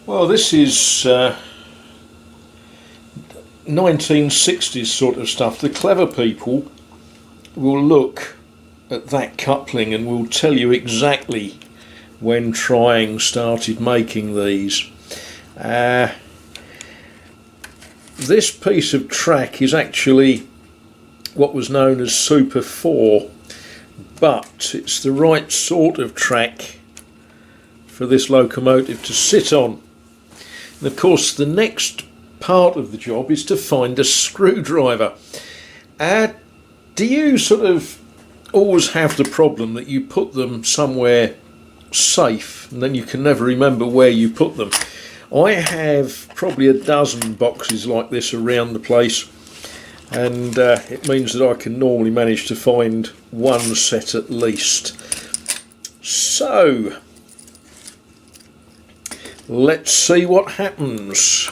Well, this is 1960s sort of stuff. The clever people will look at that coupling and will tell you exactly when Triang started making these. This piece of track is actually what was known as Super 4, but it's the right sort of track for this locomotive to sit on. And of course the next part of the job is to find a screwdriver. Do you sort of always have the problem that you put them somewhere safe and then you can never remember where you put them? I have probably a dozen boxes like this around the place, and it means that I can normally manage to find one set at least. So let's see what happens.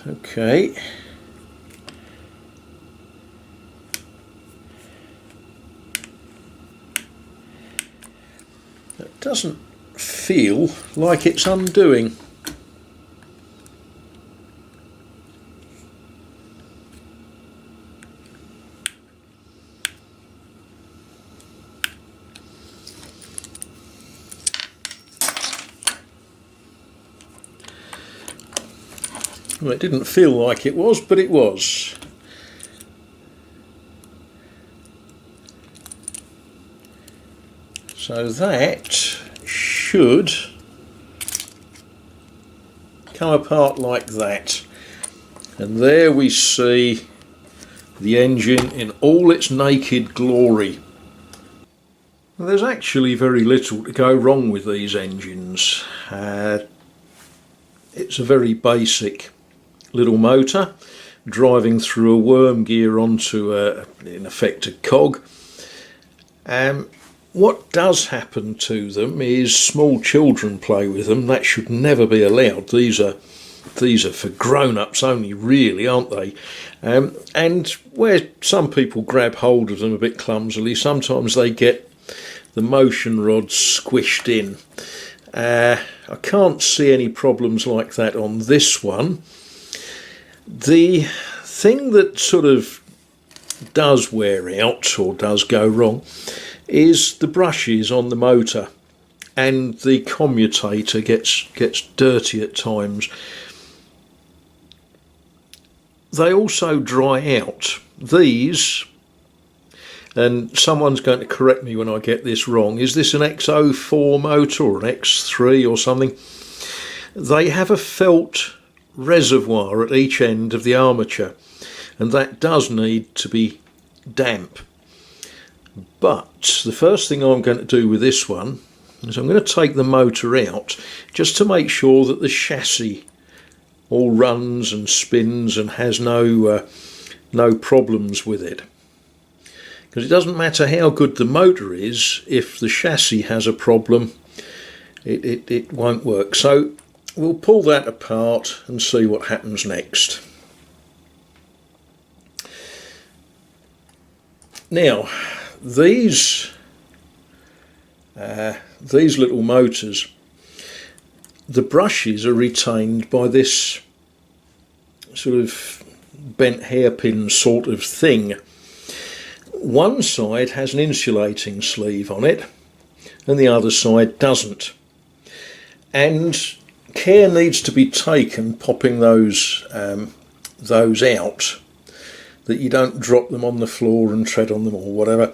Okay. That doesn't feel like it's undoing. Well, it didn't feel like it was, but it was. So that should come apart like that. And there we see the engine in all its naked glory. Well, there's actually very little to go wrong with these engines. It's a very basic little motor driving through a worm gear onto in effect a cog. What does happen to them is small children play with them. That should never be allowed. These are for grown-ups only, really, aren't they? And where some people grab hold of them a bit clumsily, sometimes they get the motion rods squished in. I can't see any problems like that on this one. The thing that sort of does wear out or does go wrong is the brushes on the motor, and the commutator gets dirty at times. They also dry out. These, and someone's going to correct me when I get this wrong, is this an X04 motor or an X3 or something? They have a felt reservoir at each end of the armature, and that does need to be damp. But the first thing I'm going to do with this one is I'm going to take the motor out just to make sure that the chassis all runs and spins and has no problems with it. Because it doesn't matter how good the motor is, if the chassis has a problem, it won't work. So we'll pull that apart and see what happens next. Now, these little motors, the brushes are retained by this sort of bent hairpin sort of thing. One side has an insulating sleeve on it and the other side doesn't. And care needs to be taken popping those out, that you don't drop them on the floor and tread on them or whatever.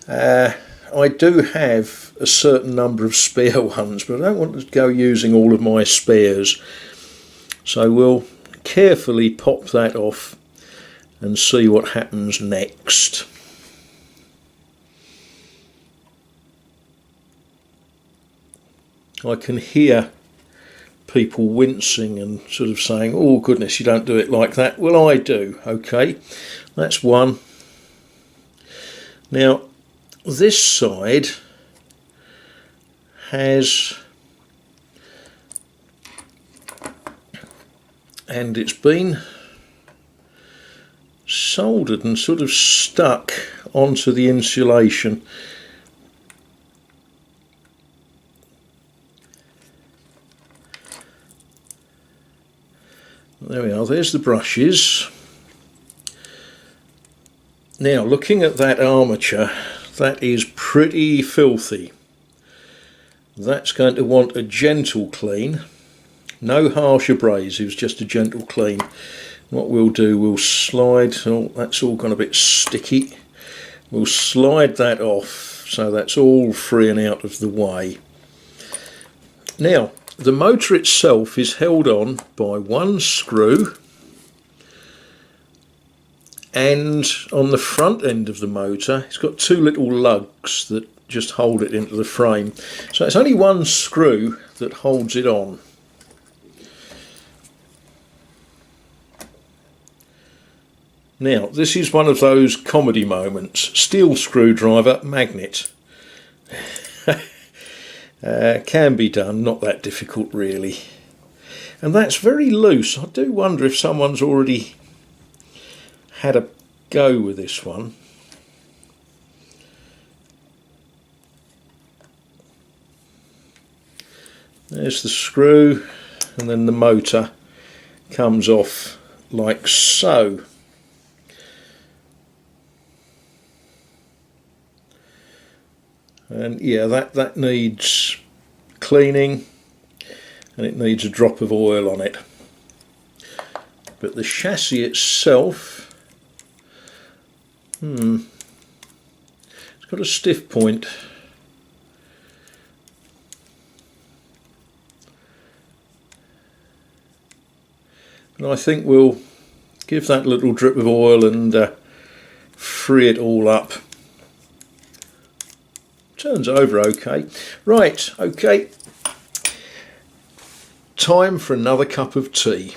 I do have a certain number of spare ones, but I don't want to go using all of my spares. So we'll carefully pop that off and see what happens next. I can hear people wincing and sort of saying, oh goodness, you don't do it like that. Well, I do. Okay, that's one. Now this side has and it's been soldered and sort of stuck onto the insulation. There we are, there's the brushes. Now looking at that armature, that is pretty filthy. That's going to want a gentle clean. No harsh abrasives, just a gentle clean. What we'll do, we'll slide, oh that's all gone a bit sticky. We'll slide that off so that's all free and out of the way. Now the motor itself is held on by one screw, and on the front end of the motor it's got two little lugs that just hold it into the frame. So it's only one screw that holds it on. Now this is one of those comedy moments. Steel screwdriver, magnet. Can be done, not that difficult really. And that's very loose. I do wonder if someone's already had a go with this one. There's the screw, and then the motor comes off like so. And yeah, that needs cleaning, and it needs a drop of oil on it. But the chassis itself, it's got a stiff point. And I think we'll give that a little drip of oil and free it all up. Turns over okay. Right, okay. Time for another cup of tea.